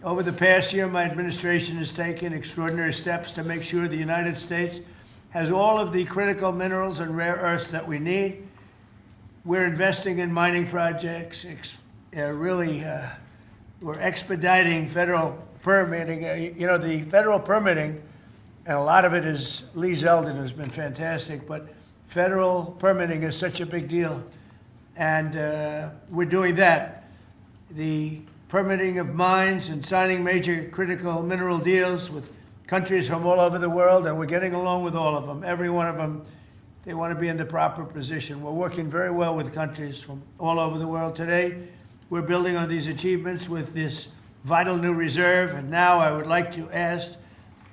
Over the past year, my administration has taken extraordinary steps to make sure the United States has all of the critical minerals and rare earths that we need. We're investing in mining projects. We're expediting federal permitting. The federal permitting, and a lot of it is Lee Zeldin, who's been fantastic, but federal permitting is such a big deal. And we're doing that. The permitting of mines and signing major critical mineral deals with countries from all over the world, and we're getting along with all of them. Every one of them, they want to be in the proper position. We're working very well with countries from all over the world. Today, we're building on these achievements with this vital new reserve. And now I would like to ask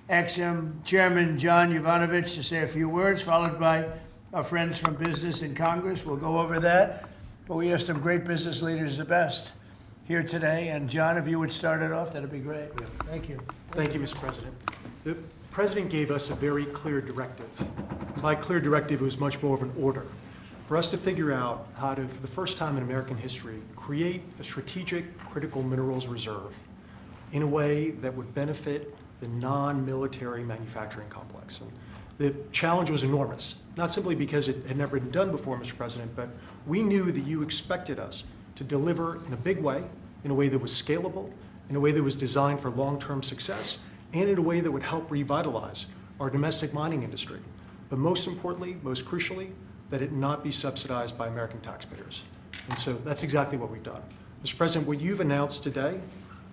Exim Chairman John Yovanovitch to say a few words, followed by our friends from business in Congress. We'll go over that. But we have some great business leaders, the best, here today. And John, if you would start it off, that'd be great. Yeah. Thank you. Thank you, Mr. President. The President gave us a very clear directive. My clear directive was much more of an order for us to figure out how to, for the first time in American history, create a strategic critical minerals reserve in a way that would benefit the non-military manufacturing complex. And the challenge was enormous, not simply because it had never been done before, Mr. President, but we knew that you expected us to deliver in a big way, in a way that was scalable, in a way that was designed for long-term success, and in a way that would help revitalize our domestic mining industry. But most importantly, most crucially, that it not be subsidized by American taxpayers. And so that's exactly what we've done. Mr. President, what you've announced today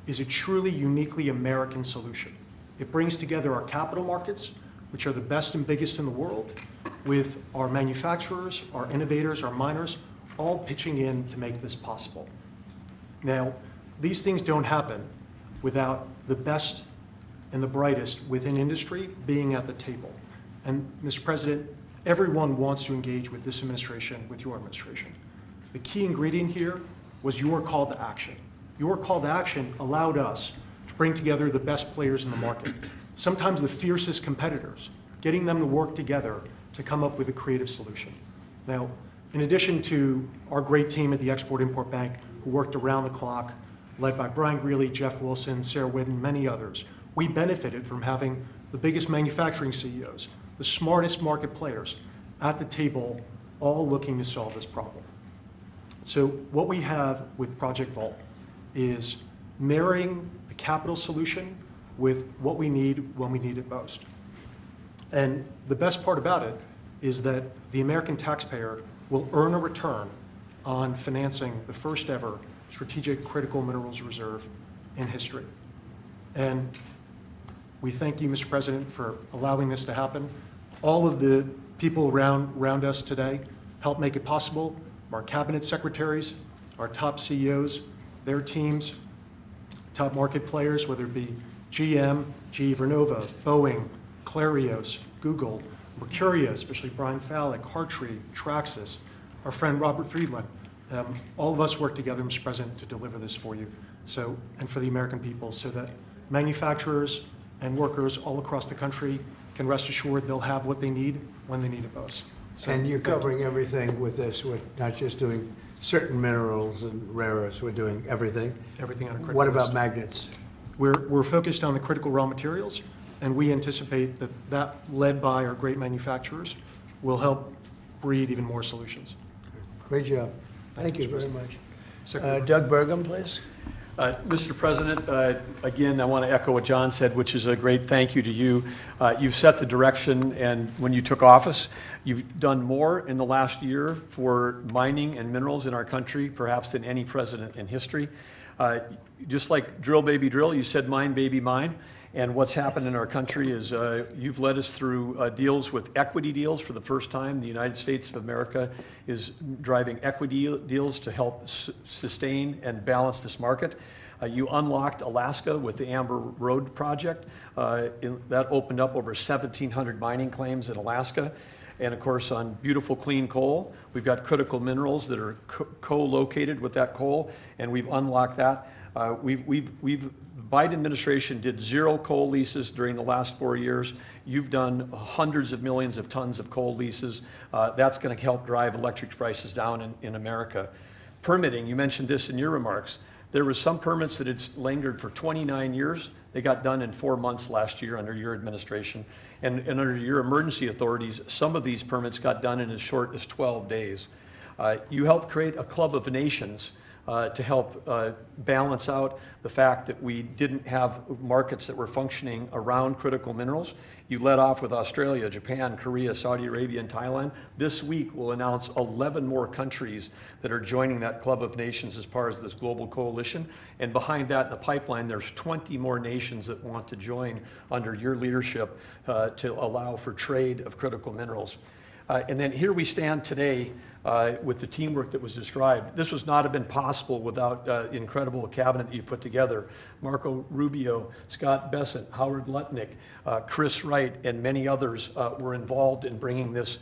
is a truly uniquely American solution. It brings together our capital markets, which are the best and biggest in the world, with our manufacturers, our innovators, our miners, all pitching in to make this possible. Now, these things don't happen without the best and the brightest within industry being at the table. And Mr. President, everyone wants to engage with this administration, with your administration. The key ingredient here was your call to action. Your call to action allowed us to bring together the best players in the market, sometimes the fiercest competitors, getting them to work together to come up with a creative solution. Now, in addition to our great team at the Export-Import Bank, who worked around the clock, led by Brian Greeley, Jeff Wilson, Sarah Whitten, many others, we benefited from having the biggest manufacturing CEOs, the smartest market players at the table, all looking to solve this problem. So what we have with Project Vault is marrying the capital solution with what we need when we need it most. And the best part about it is that the American taxpayer will earn a return on financing the first ever strategic critical minerals reserve in history. And we thank you, Mr. President, for allowing this to happen. All of the people around us today help make it possible. Our cabinet secretaries, our top CEOs, their teams, top market players, whether it be GM, GE Vernova, Boeing, Clarios, Google, Mercuria, especially Brian Fallick, Hartree, Traxxas, our friend Robert Friedland. All of us work together, Mr. President, to deliver this for you, and for the American people, so that manufacturers and workers all across the country can rest assured they'll have what they need when they need it most. So, and you're covering everything with this. We're not just doing certain minerals and rare earths. We're doing everything. Everything on a critical What about list. Magnets? We're focused on the critical raw materials, and we anticipate that led by our great manufacturers, will help breed even more solutions. Great job. Thank you Mr. very much. Secretary. Doug Burgum, please. Mr. President, again, I want to echo what John said, which is a great thank you to you. You've set the direction, and when you took office, you've done more in the last year for mining and minerals in our country, perhaps than any president in history. Just like drill, baby, drill, you said mine, baby, mine. And what's happened in our country is you've led us through deals with equity deals for the first time. The United States of America is driving equity deals to help sustain and balance this market. You unlocked Alaska with the Amber Road project. That opened up over 1,700 mining claims in Alaska. And of course, on beautiful clean coal, we've got critical minerals that are co-located with that coal, and we've unlocked that. The Biden administration did 0 coal leases during the last 4 years. You've done hundreds of millions of tons of coal leases. That's going to help drive electric prices down in America. Permitting, you mentioned this in your remarks. There were some permits that had lingered for 29 years. They got done in 4 months last year under your administration. And under your emergency authorities, some of these permits got done in as short as 12 days. You helped create a club of nations to help balance out the fact that we didn't have markets that were functioning around critical minerals. You led off with Australia, Japan, Korea, Saudi Arabia, and Thailand. This week we'll announce 11 more countries that are joining that club of nations as part of this global coalition. And behind that in the pipeline, there's 20 more nations that want to join under your leadership to allow for trade of critical minerals. And then here we stand today with the teamwork that was described. This would not have been possible without the incredible cabinet that you put together. Marco Rubio, Scott Bessent, Howard Lutnick, Chris Wright, and many others were involved in bringing this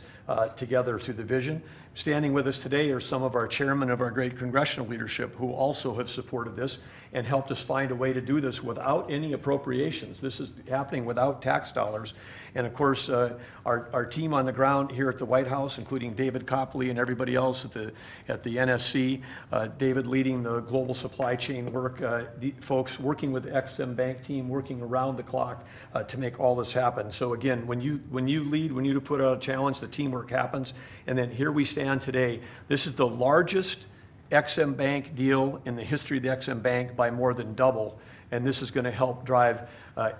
together through the vision. Standing with us today are some of our chairmen of our great congressional leadership who also have supported this and helped us find a way to do this without any appropriations. This is happening without tax dollars. And of course, our team on the ground here at the White House, including David Copley and everybody else at the NSC, David leading the global supply chain work, the folks working with the Ex-Im Bank team, working around the clock to make all this happen. So again, when you lead, when you put out a challenge, the teamwork happens. And then here we stand today. This is the largest Ex-Im Bank deal in the history of the Ex-Im Bank by more than double. And this is going to help drive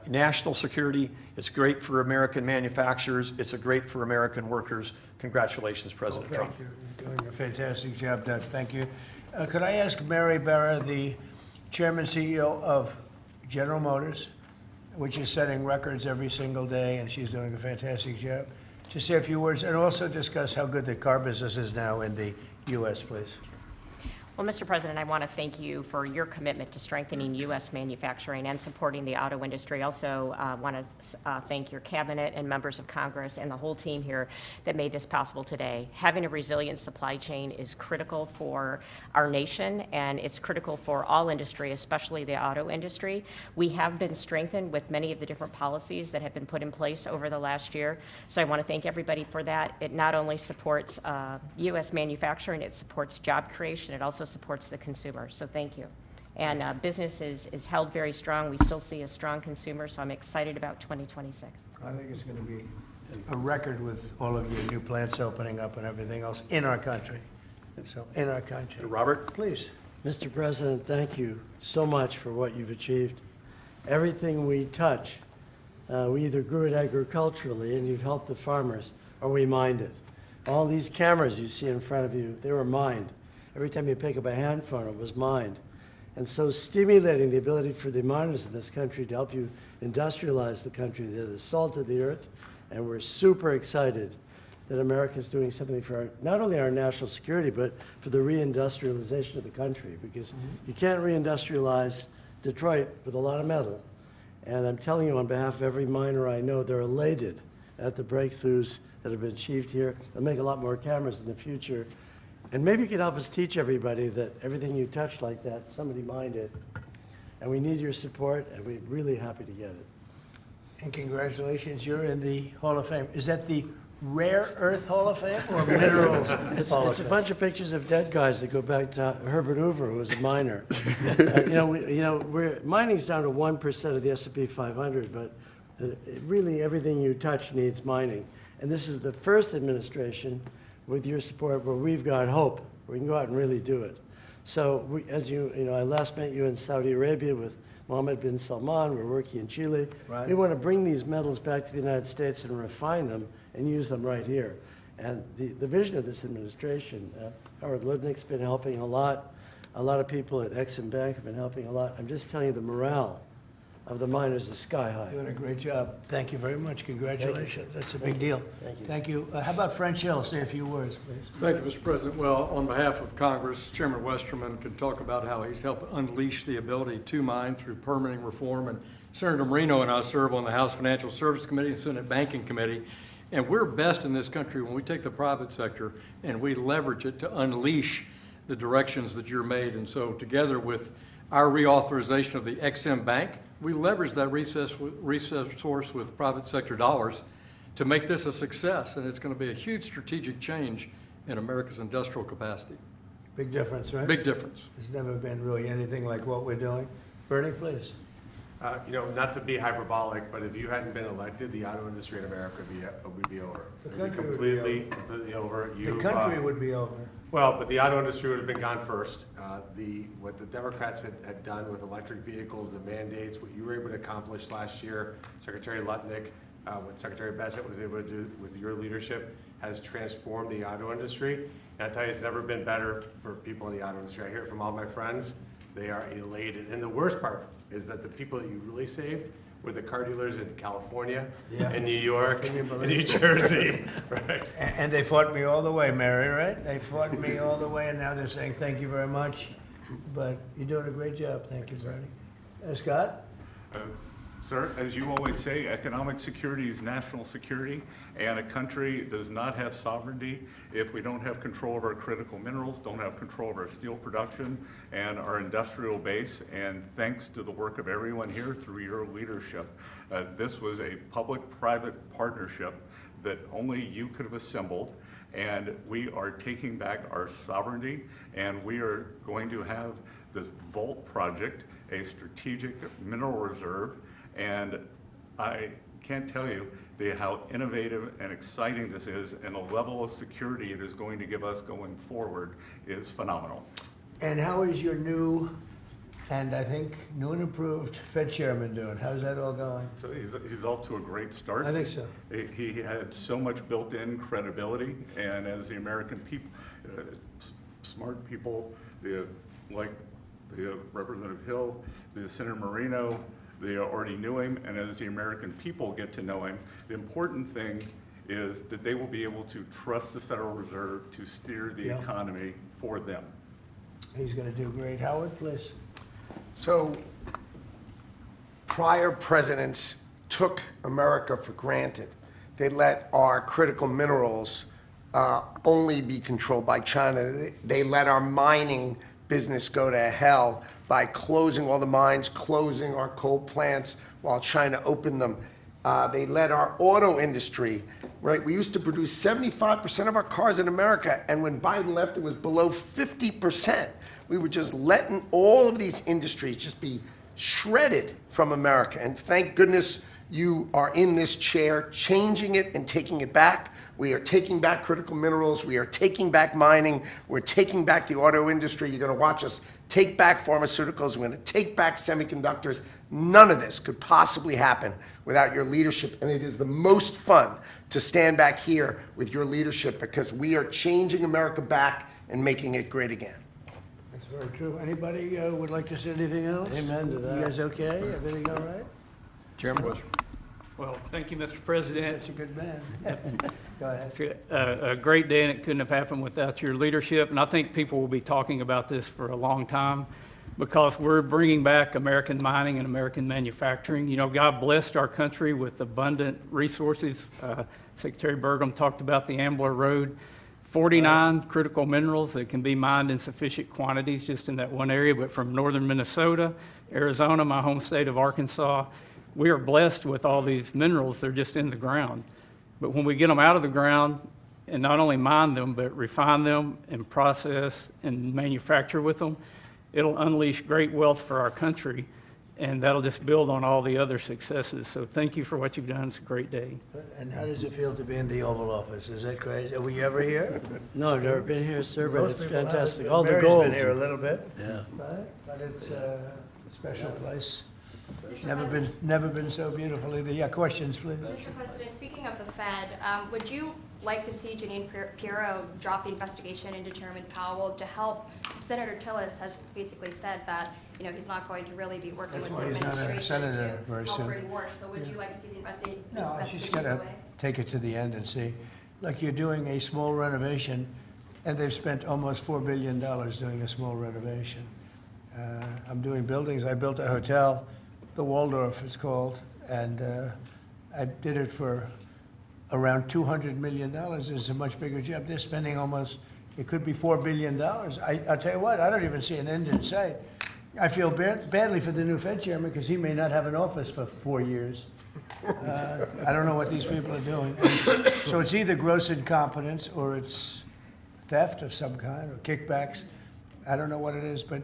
national security. It's great for American manufacturers. It's great for American workers. Congratulations, President Trump. Thank you. You're doing a fantastic job, Doug. Thank you. Could I ask Mary Barra, the Chairman CEO of General Motors, which is setting records every single day, and she's doing a fantastic job, to say a few words and also discuss how good the car business is now in the U.S., please. Well, Mr. President, I want to thank you for your commitment to strengthening U.S. manufacturing and supporting the auto industry. Also want to thank your cabinet and members of Congress and the whole team here that made this possible today. Having a resilient supply chain is critical for our nation, and it's critical for all industry, especially the auto industry. We have been strengthened with many of the different policies that have been put in place over the last year. So I want to thank everybody for that. It not only supports U.S. manufacturing, it supports job creation. It also supports the consumer, so thank you. And business is held very strong. We still see a strong consumer, so I'm excited about 2026. I think it's going to be a record with all of your new plants opening up and everything else in our country. So, in our country. Robert? Please. Mr. President, thank you so much for what you've achieved. Everything we touch, we either grew it agriculturally, and you've helped the farmers, or we mined it. All these cameras you see in front of you, they were mined. Every time you pick up a hand phone, it was mined. And so stimulating the ability for the miners in this country to help you industrialize the country, they're the salt of the earth, and we're super excited that America is doing something for not only our national security, but for the reindustrialization of the country, because you can't reindustrialize Detroit with a lot of metal. And I'm telling you on behalf of every miner I know, they're elated at the breakthroughs that have been achieved here. They'll make a lot more cameras in the future. And maybe you could help us teach everybody that everything you touch like that, somebody mined it. And we need your support, and we're really happy to get it. And congratulations, you're in the Hall of Fame. Is that the Rare Earth Hall of Fame or Minerals Hall of It's a Fame? bunch of pictures of dead guys that go back to Herbert Hoover, who was a miner. Mining's down to 1% of the S&P 500, but really everything you touch needs mining. And this is the first administration with your support where we've got hope. We can go out and really do it. So as I last met you in Saudi Arabia with Mohammed bin Salman. We're working in Chile. Right. We want to bring these metals back to the United States and refine them and use them right here. And the vision of this administration, Howard Lutnick's been helping a lot. A lot of people at Ex-Im Bank have been helping a lot. I'm just telling you, the morale of the miners is sky high. Doing a great job. Thank you very much. Congratulations. That's a big deal. Thank you. Thank you. How about French Hill? Say a few words, please. Thank you, Mr. President. Well, on behalf of Congress, Chairman Westerman could talk about how he's helped unleash the ability to mine through permitting reform. And Senator Marino and I serve on the House Financial Services Committee and Senate Banking Committee. And we're best in this country when we take the private sector and we leverage it to unleash the directions that you're made. And so together with our reauthorization of the Ex-Im Bank, we leverage that resource with private sector dollars to make this a success. And it's going to be a huge strategic change in America's industrial capacity. Big difference, right? Big difference. There's never been really anything like what we're doing. Bernie, please. Not to be hyperbolic, but if you hadn't been elected, the auto industry in America would be over. The It would be country would be completely over. The country would be over. Well, but the auto industry would have been gone first. What the Democrats had done with electric vehicles, the mandates, what you were able to accomplish last year, Secretary Lutnick, what Secretary Bassett was able to do with your leadership has transformed the auto industry. And I tell you, it's never been better for people in the auto industry. I hear it from all my friends. They are elated. And the worst part is that the people that you really saved were the car dealers in California, Yeah. in New York, Can you in believe New it? Jersey, right? And they fought me all the way, Mary, right? They fought me all the way, and now they're saying, thank you very much. But you're doing a great job. Thank you, Bernie. Scott? Sir, as you always say, economic security is national security, and a country does not have sovereignty if we don't have control of our critical minerals, don't have control of our steel production and our industrial base. And thanks to the work of everyone here through your leadership, this was a public-private partnership that only you could have assembled. And we are taking back our sovereignty, and we are going to have this Vault project, a strategic mineral reserve. And I can't tell you how innovative and exciting this is, and the level of security it is going to give us going forward is phenomenal. And how is your new, and I think new and improved Fed chairman doing? How's that all going? So he's off to a great start. I think so. He had so much built-in credibility, and as the American people, smart people, like the Representative Hill, the Senator Moreno, they already knew him, and as the American people get to know him, the important thing is that they will be able to trust the Federal Reserve to steer the Yeah. economy for them. He's going to do great. Howard, please. So prior presidents took America for granted. They let our critical minerals only be controlled by China. They let our mining business go to hell by closing all the mines, closing our coal plants while China opened them. They let our auto industry, right? We used to produce 75% of our cars in America, and when Biden left, it was below 50%. We were just letting all of these industries just be shredded from America. And thank goodness you are in this chair, changing it and taking it back. We are taking back critical minerals. We are taking back mining. We're taking back the auto industry. You're going to watch us take back pharmaceuticals. We're going to take back semiconductors. None of this could possibly happen without your leadership. And it is the most fun to stand back here with your leadership because we are changing America back and making it great again. That's very true. Anybody would like to say anything else? Amen to that. You guys okay? Everything all right? Chairman? Well, thank you, Mr. You're President. such a good man. Go ahead. It's a great day, and it couldn't have happened without your leadership. And I think people will be talking about this for a long time because we're bringing back American mining and American manufacturing. You know, God blessed our country with abundant resources. Secretary Burgum talked about the Ambler Road. 49 critical minerals that can be mined in sufficient quantities just in that one area, but from northern Minnesota, Arizona, my home state of Arkansas, we are blessed with all these minerals. They're just in the ground. But when we get them out of the ground and not only mine them, but refine them and process and manufacture with them, it'll unleash great wealth for our country, and that'll just build on all the other successes. So thank you for what you've done. It's a great day. And how does it feel to be in the Oval Office? Is that crazy? Were you ever here? No, I've never been here, sir, but Most it's people have. fantastic. All the Mary's gold. been here a little bit. Yeah. Right? But it's a special place. Never been so beautiful either. Yeah, questions, please. Mr. President, speaking of the Fed, would you like to see Janine Pirro drop the investigation into Chairman Powell to help? Senator Tillis has basically said that, you know, he's not going to really be working That's with why the he's not a administration senator very to help soon. bring war. So would you like to see the investigation No, she's go got to away? take it to the end and see. Like you're doing a small renovation, and they've spent almost $4 billion doing a small renovation. I'm doing buildings. I built a hotel, the Waldorf it's called, and I did it for around $200 million. It's a much bigger job. They're spending almost, it could be $4 billion. I'll tell you what, I don't even see an end in sight. I feel badly for the new Fed chairman because he may not have an office for 4 years. I don't know what these people are doing. So it's either gross incompetence or it's theft of some kind or kickbacks. I don't know what it is, but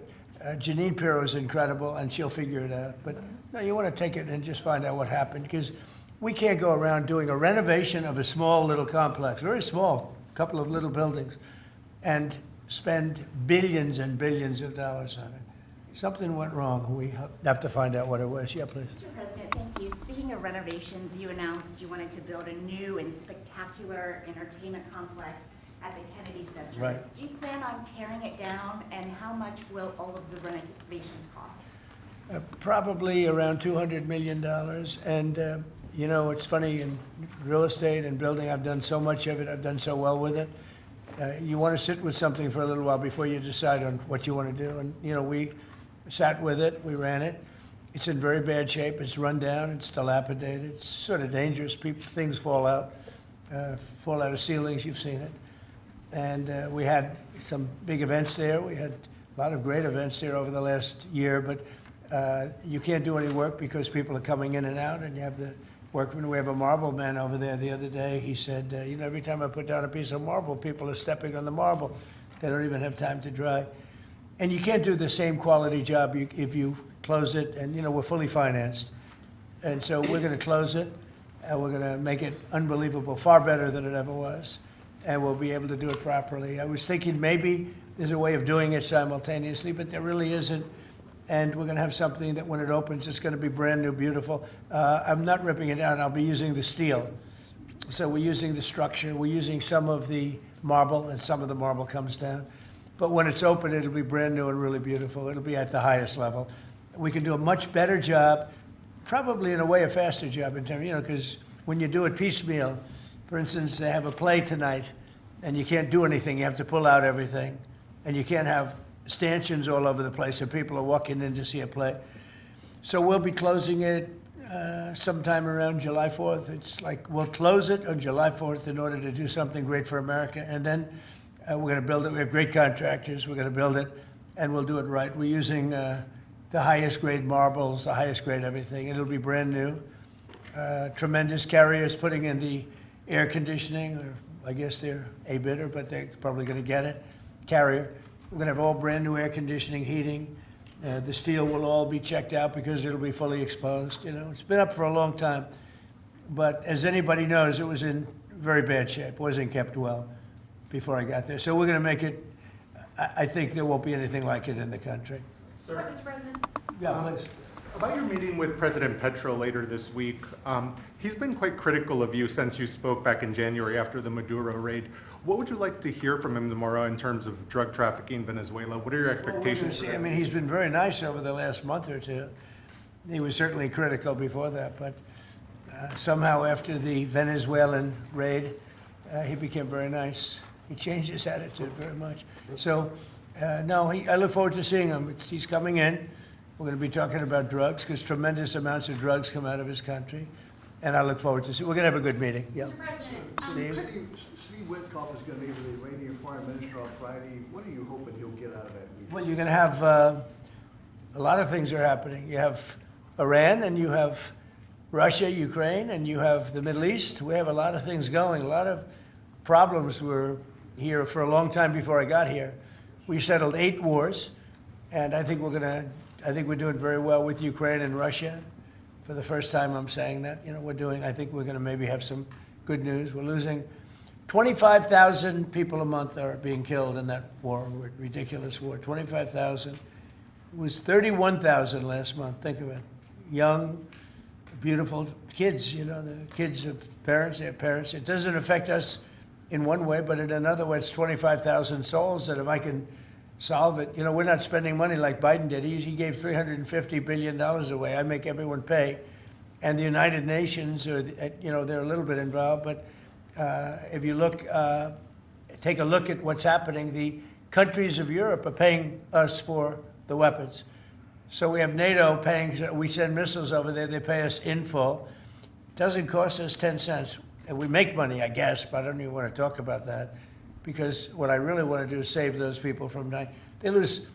Janine Pirro is incredible, and she'll figure it out. But no, you want to take it and just find out what happened, because we can't go around doing a renovation of a small little complex, very small, couple of little buildings, and spend billions and billions of dollars on it. Something went wrong. We have to find out what it was. Yeah, please. Mr. President, thank you. Speaking of renovations, you announced you wanted to build a new and spectacular entertainment complex at the Kennedy Center. Right. Do you plan on tearing it down, and how much will all of the renovations cost? Probably around $200 million. And, you know, it's funny, in real estate and building, I've done so much of it. I've done so well with it. You want to sit with something for a little while before you decide on what you want to do. And, you know, we sat with it. We ran it. It's in very bad shape. It's run down. It's dilapidated. It's sort of dangerous. Things fall out of ceilings. You've seen it. And we had some big events there. We had a lot of great events there over the last year, but you can't do any work because people are coming in and out, and you have the workmen. We have a marble man over there the other day. He said, you know, every time I put down a piece of marble, people are stepping on the marble. They don't even have time to dry. And you can't do the same quality job if you close it, and, you know, we're fully financed. And so we're going to close it, and we're going to make it unbelievable, far better than it ever was. And we'll be able to do it properly. I was thinking maybe there's a way of doing it simultaneously, but there really isn't. And we're going to have something that when it opens, it's going to be brand new, beautiful. I'm not ripping it down. I'll be using the steel. So we're using the structure. We're using some of the marble, and some of the marble comes down. But when it's open, it'll be brand new and really beautiful. It'll be at the highest level. We can do a much better job, probably in a way a faster job in terms, you know, because when you do it piecemeal, for instance, they have a play tonight, and you can't do anything. You have to pull out everything. And you can't have stanchions all over the place, and people are walking in to see a play. So we'll be closing it sometime around July 4th. It's like we'll close it on July 4th in order to do something great for America. And then we're going to build it. We have great contractors. We're going to build it, and we'll do it right. We're using the highest grade marbles, the highest grade everything. It'll be brand new. Tremendous carriers putting in the air conditioning, or I guess they're a bidder, but they're probably going to get it. Carrier. We're going to have all brand new air conditioning, heating. The steel will all be checked out because it'll be fully exposed. You know, it's been up for a long time, but as anybody knows, it was in very bad shape. Wasn't kept well before I got there. So we're going to make it. I think there won't be anything like it in the country. Sir, Mr. President? Yeah, please. About your meeting with President Petro later this week, he's been quite critical of you since you spoke back in January after the Maduro raid. What would you like to hear from him tomorrow in terms of drug trafficking in Venezuela? What are your expectations? I mean, he's been very nice over the last month or two. He was certainly critical before that, but somehow after the Venezuelan raid, he became very nice. He changed his attitude very much. So, no, I look forward to seeing him. He's coming in. We're going to be talking about drugs because tremendous amounts of drugs come out of his country. And I look forward to see. We're going to have a good meeting. Yeah. Mr. President, Steve Witkoff is going to be with the Iranian foreign minister on Friday. What are you hoping he'll get out of that meeting? Well, you're going to have a lot of things are happening. You have Iran, and you have Russia, Ukraine, and you have the Middle East. We have a lot of things going. A lot of problems were here for a long time before I got here. We settled 8 wars, and I think we're doing very well with Ukraine and Russia. For the first time, I'm saying that. You know, I think we're going to maybe have some good news. We're losing 25,000 people a month are being killed in that war, ridiculous war. 25,000. It was 31,000 last month. Think of it. Young, beautiful kids, you know, the kids of parents, their parents. It doesn't affect us in one way, but in another way, it's 25,000 souls that if I can solve it. You know, we're not spending money like Biden did. He gave $350 billion away. I make everyone pay. And the United Nations, you know, they're a little bit involved. But if you look, take a look at what's happening, the countries of Europe are paying us for the weapons. So we have NATO paying, we send missiles over there, they pay us in full. It doesn't cost us 10 cents. And we make money, I guess, but I don't even want to talk about that. Because what I really want to do is save those people from dying. They lose,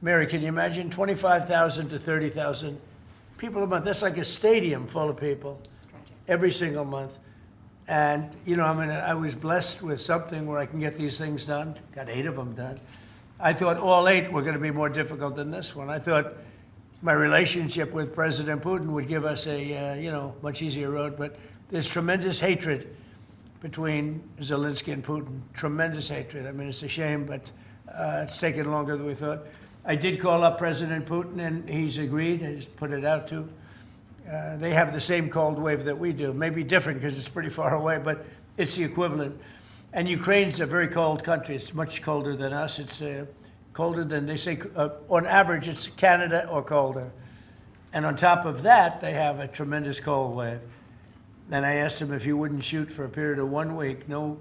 Mary, can you imagine 25,000 to 30,000 people a month? That's like a stadium full of people every single month. And, you know, I mean, I was blessed with something where I can get these things done. Got 8 of them done. I thought all 8 were going to be more difficult than this one. I thought my relationship with President Putin would give us a, much easier road, but there's tremendous hatred between Zelensky and Putin. Tremendous hatred. I mean, it's a shame, but it's taken longer than we thought. I did call up President Putin, and he's agreed. He's put it out too. They have the same cold wave that we do. Maybe different because it's pretty far away, but it's the equivalent. And Ukraine's a very cold country. It's much colder than us. It's colder than, they say, on average, it's Canada or colder. And on top of that, they have a tremendous cold wave. And I asked him if he wouldn't shoot for a period of 1 week, no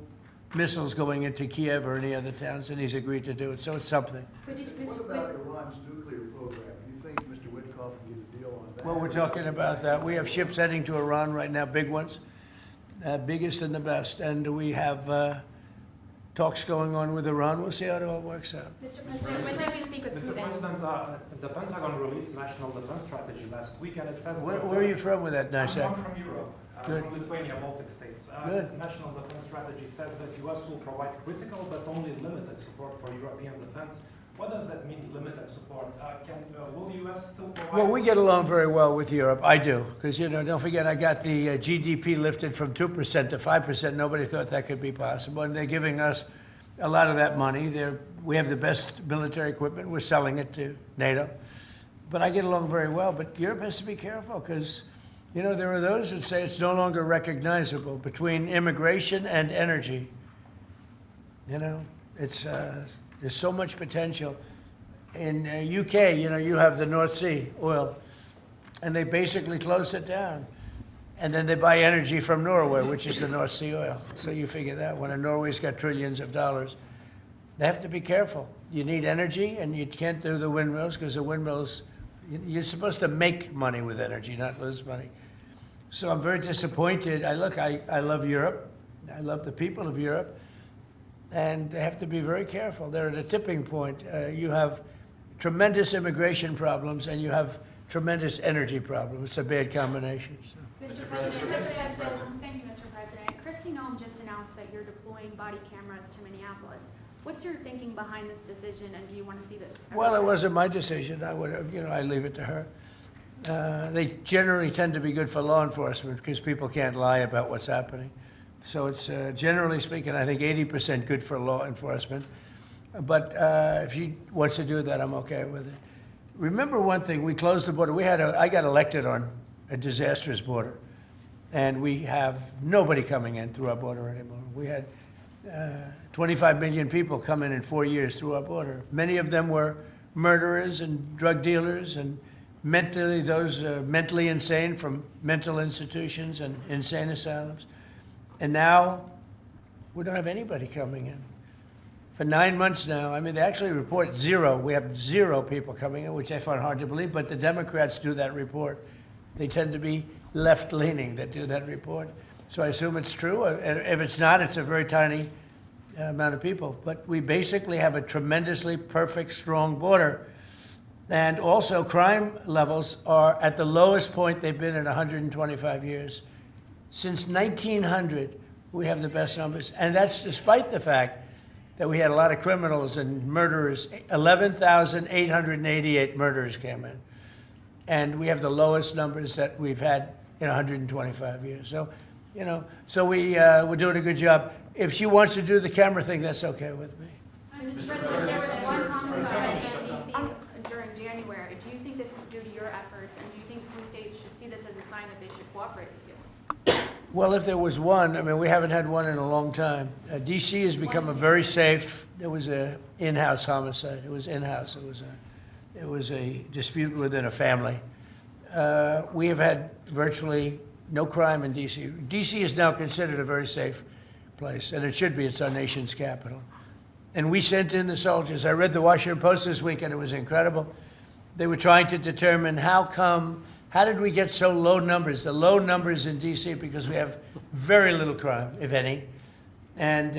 missiles going into Kiev or any other towns, and he's agreed to do it. So it's something. What about Iran's nuclear program? Do you think Mr. Witkoff can get a deal on that? Well, we're talking about that. We have ships heading to Iran right now, big ones, biggest and the best. And we have talks going on with Iran. We'll see how it all works out. Mr. President, when did you speak with Mr. Putin? President, the Pentagon released National Defense Strategy last week, and it says Where are you from with that nice I'm accent? from Europe, Good. from Lithuania, Baltic states. Good. National Defense Strategy says that U.S. will provide critical but only limited support for European defense. What does that mean, limited support? Will the U.S. still provide? Well, we get along very well with Europe. I do, because, don't forget, I got the GDP lifted from 2% to 5%. Nobody thought that could be possible. And they're giving us a lot of that money. We have the best military equipment. We're selling it to NATO. But I get along very well. But Europe has to be careful because, there are those that say it's no longer recognizable between immigration and energy. It's there's so much potential. In UK, you have the North Sea oil, and they basically closed it down. And then they buy energy from Norway, which is the North Sea oil. So you figure that when Norway's got trillions of dollars, they have to be careful. You need energy, and you can't do the windmills because the windmills, you're supposed to make money with energy, not lose money. So I'm very disappointed. I love Europe. I love the people of Europe. And they have to be very careful. They're at a tipping point. You have tremendous immigration problems, and you have tremendous energy problems. It's a bad combination. So. Mr. President, thank you, Mr. President. Kristi Noem just announced that you're deploying body cameras to Minneapolis. What's your thinking behind this decision, and do you want to see this? Well, it wasn't my decision. I would have, I leave it to her. They generally tend to be good for law enforcement because people can't lie about what's happening. So it's, generally speaking, I think 80% good for law enforcement. But if she wants to do that, I'm okay with it. Remember one thing, we closed the border. I got elected on a disastrous border. And we have nobody coming in through our border anymore. We had 25 million people come in 4 years through our border. Many of them were murderers and drug dealers and mentally insane from mental institutions and insane asylums. And now we don't have anybody coming in. For 9 months now, they actually report 0. We have 0 people coming in, which I find hard to believe, but the Democrats do that report. They tend to be left-leaning that do that report. So I assume it's true. And if it's not, it's a very tiny amount of people. But we basically have a tremendously perfect, strong border. And also crime levels are at the lowest point they've been in 125 years. Since 1900, we have the best numbers. And that's despite the fact that we had a lot of criminals and murderers. 11,888 murderers came in. And we have the lowest numbers that we've had in 125 years. So, we're doing a good job. If she wants to do the camera thing, that's okay with me. Mr. President, there was one homicide in D.C. during January. Do you think this is due to your efforts, and do you think blue states should see this as a sign that they should cooperate with you? Well, if there was one, we haven't had one in a long time. D.C. has become a very safe. There was an in-house homicide. It was in-house. It was a dispute within a family. We have had virtually no crime in D.C. D.C. is now considered a very safe place, and it should be. It's our nation's capital. And we sent in the soldiers. I read the Washington Post this week, and it was incredible. They were trying to determine how did we get so low numbers? The low numbers in D.C. because we have very little crime, if any. And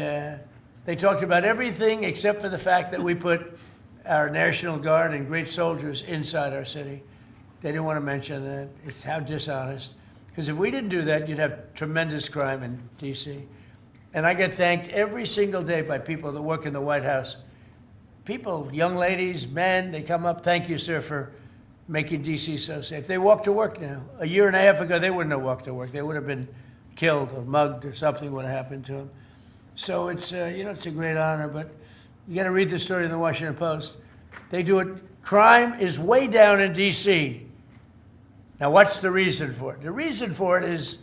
they talked about everything except for the fact that we put our National Guard and great soldiers inside our city. They didn't want to mention that. It's how dishonest. Because if we didn't do that, you'd have tremendous crime in D.C. And I get thanked every single day by people that work in the White House people, young ladies, men, they come up, thank you, sir, for making D.C. so safe. They walk to work now. A year and a half ago, they wouldn't have walked to work. They would have been killed or mugged or something would have happened to them. So it's, it's a great honor, but you got to read the story in the Washington Post. They do it. Crime is way down in D.C. Now, what's the reason for it? The reason for it is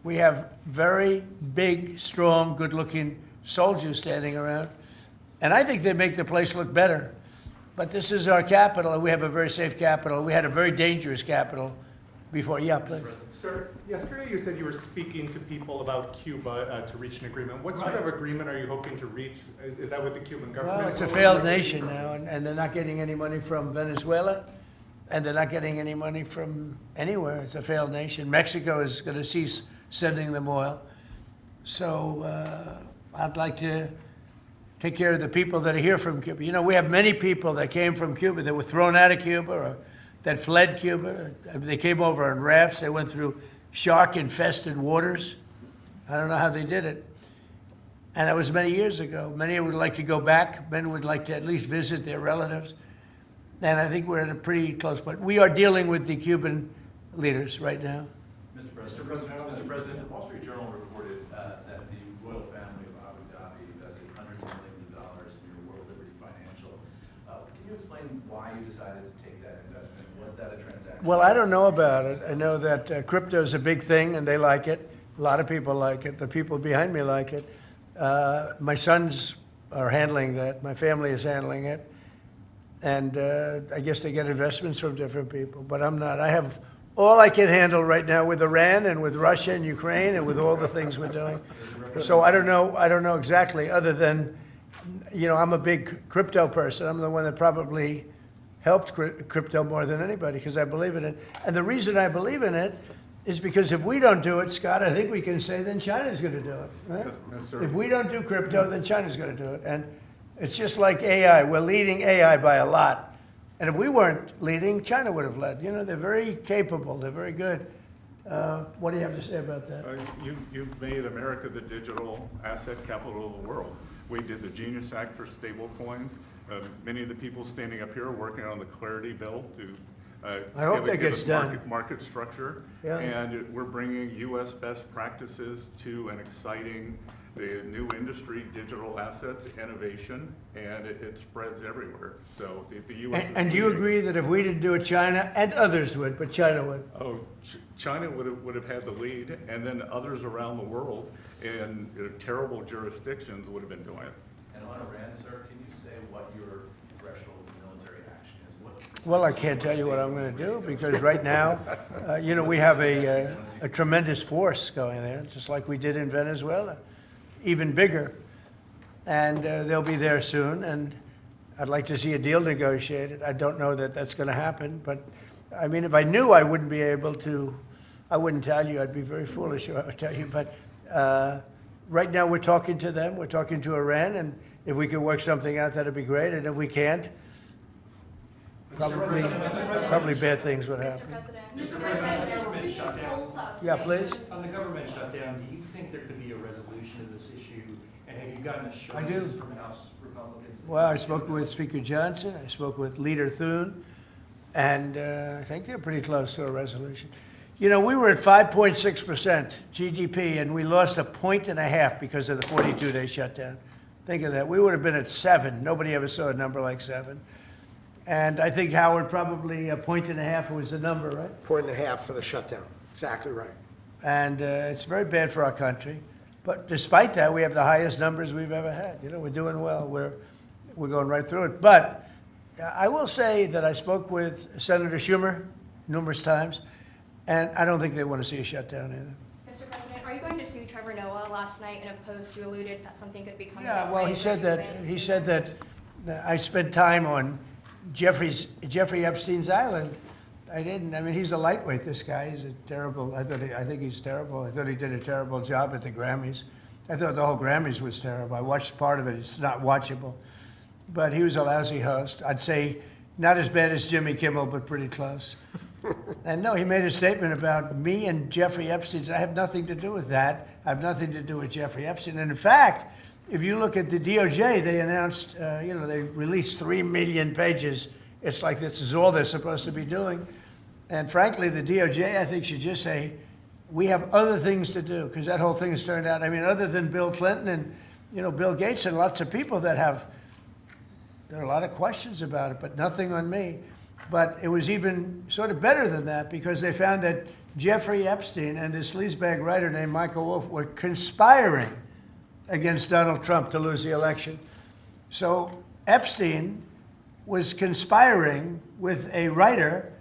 we have very big, strong, good-looking soldiers standing around. And I think they make the place look better. But this is our capital, and we have a very safe capital. We had a very dangerous capital before. Yeah, please. Sir, yesterday you said you were speaking to people about Cuba to reach an agreement. What sort of agreement are you hoping to reach? Is that with the Cuban government? Well, it's a failed nation now, and they're not getting any money from Venezuela, and they're not getting any money from anywhere. It's a failed nation. Mexico is going to cease sending them oil. So I'd like to take care of the people that are here from Cuba. You know, we have many people that came from Cuba that were thrown out of Cuba or that fled Cuba. They came over on rafts. They went through shark-infested waters. I don't know how they did it. And that was many years ago. Many would like to go back. Many would like to at least visit their relatives. And I think we're at a pretty close point. We are dealing with the Cuban leaders right now. Mr. President, the Wall Street Journal reported that the royal family of Abu Dhabi invested hundreds of millions of dollars in your World Liberty Financial. Can you explain why you decided to take that investment? Was that a transaction? Well, I don't know about it. I know that crypto is a big thing, and they like it. A lot of people like it. The people behind me like it. My sons are handling that. My family is handling it. And I guess they get investments from different people, but I'm not. I have all I can handle right now with Iran and with Russia and Ukraine and with all the things we're doing. So I don't know exactly, other than, I'm a big crypto person. I'm the one that probably helped crypto more than anybody because I believe in it. And the reason I believe in it is because if we don't do it, Scott, I think we can say then China's going to do it. Right? Yes, sir. If we don't do crypto, then China's going to do it. And it's just like AI. We're leading AI by a lot. And if we weren't leading, China would have led. They're very capable. They're very good. What do you have to say about that? You've made America the digital asset capital of the world. We did the Genius Act for stable coins. Many of the people standing up here are working on the Clarity Bill to I hope that gets done. Market structure. Yeah. And we're bringing U.S. best practices to an exciting new industry, digital assets, innovation, and it spreads everywhere. So the U.S. And do you agree that if we didn't do it, China and others would, but China would? Oh, China would have had the lead, and then others around the world in terrible jurisdictions would have been doing it. And on Iran, sir, can you say what your threshold of military action is? Well, I can't tell you what I'm going to do because right now, we have a tremendous force going there, just like we did in Venezuela, even bigger. And they'll be there soon, and I'd like to see a deal negotiated. I don't know that that's going to happen, but I mean, if I knew I wouldn't be able to, I wouldn't tell you. I'd be very foolish if I would tell you. But right now we're talking to them. We're talking to Iran, and if we can work something out, that'd be great. And if we can't, probably bad things would happen. Mr. President, Yeah, please. On the government shutdown, do you think there could be a resolution to this issue? And have you gotten I do. assurances from House Republicans? Well, I spoke with Speaker Johnson. I spoke with Leader Thune. And I think they're pretty close to a resolution. We were at 5.6% GDP, and we lost 1.5 points because of the 42-day shutdown. Think of that. We would have been at 7. Nobody ever saw a number like 7. And I think, Howard, probably 1.5 points was the number, right? 1.5 for the shutdown. Exactly right. And it's very bad for our country. But despite that, we have the highest numbers we've ever had. We're doing well. We're going right through it. But I will say that I spoke with Senator Schumer numerous times, and I don't think they want to see a shutdown either. Mr. President, are you going to sue Trevor Noah? Last night in a post, you alluded that something could be coming. Yeah, well, he said that I spent time on Jeffrey Epstein's island. I didn't. I mean, he's a lightweight, this guy. He's a terrible, I think he's terrible. I thought he did a terrible job at the Grammys. I thought the whole Grammys was terrible. I watched part of it. It's not watchable. But he was a lousy host. I'd say not as bad as Jimmy Kimmel, but pretty close. And no, he made a statement about me and Jeffrey Epstein. I have nothing to do with that. I have nothing to do with Jeffrey Epstein. And in fact, if you look at the DOJ, they announced, they released 3 million pages. It's like this is all they're supposed to be doing. And frankly, the DOJ, I think, should just say, we have other things to do, because that whole thing has turned out, I mean, other than Bill Clinton and, Bill Gates and lots of people that there are a lot of questions about it, but nothing on me. But it was even sort of better than that, because they found that Jeffrey Epstein and this sleazebag writer named Michael Wolff were conspiring against Donald Trump to lose the election. So Epstein was conspiring with a writer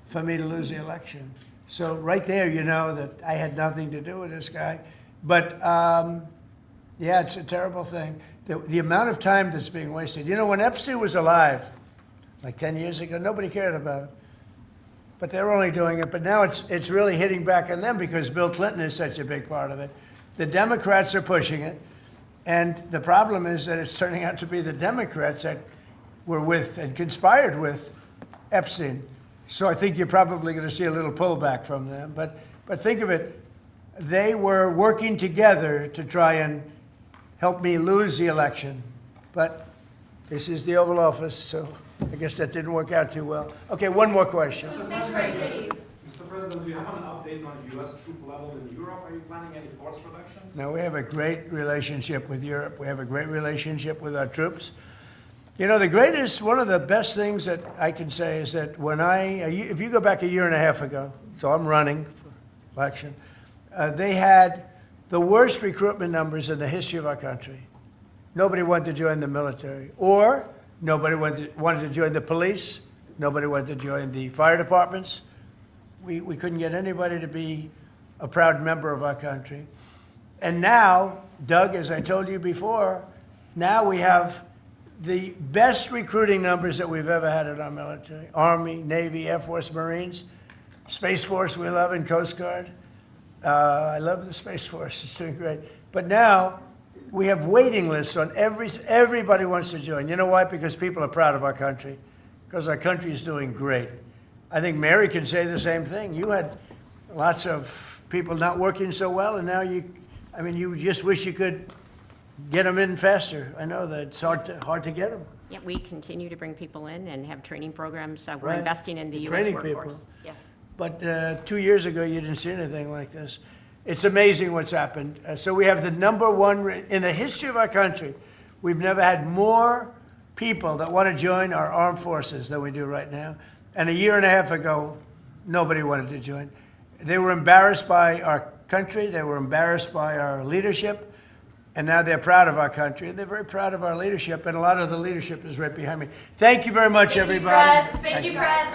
for me to lose the election. So right there, you know that I had nothing to do with this guy. But yeah, it's a terrible thing. The amount of time that's being wasted. When Epstein was alive, like 10 years ago, nobody cared about it. But they're only doing it. But now it's really hitting back on them because Bill Clinton is such a big part of it. The Democrats are pushing it. And the problem is that it's turning out to be the Democrats that were with and conspired with Epstein. So I think you're probably going to see a little pullback from them. But think of it. They were working together to try and help me lose the election. But this is the Oval Office, so I guess that didn't work out too well. Okay, one more question. Mr. President, do you have an update on U.S. troop level in Europe? Are you planning any force reductions? No, we have a great relationship with Europe. We have a great relationship with our troops. One of the best things that I can say is that if you go back a year and a half ago, so I'm running for election, they had the worst recruitment numbers in the history of our country. Nobody wanted to join the military, or nobody wanted to join the police. Nobody wanted to join the fire departments. We couldn't get anybody to be a proud member of our country. And now, Doug, as I told you before, now we have the best recruiting numbers that we've ever had in our military. Army, Navy, Air Force, Marines, Space Force we love, and Coast Guard. I love the Space Force. It's doing great. But now we have waiting lists on everybody wants to join. You know why? Because people are proud of our country. Because our country is doing great. I think Mary can say the same thing. You had lots of people not working so well, and now you just wish you could get them in faster. I know that it's hard to get them. Yeah, we continue to bring people in and have training programs. We're Right. investing in the U.S. Training workforce. people. Yes. But 2 years ago, you didn't see anything like this. It's amazing what's happened. So we have the number one, in the history of our country, we've never had more people that want to join our armed forces than we do right now. And a year and a half ago, nobody wanted to join. They were embarrassed by our country. They were embarrassed by our leadership. And now they're proud of our country. And they're very proud of our leadership. And a lot of the leadership is right behind me. Thank you very much, everybody. Thank you, Press.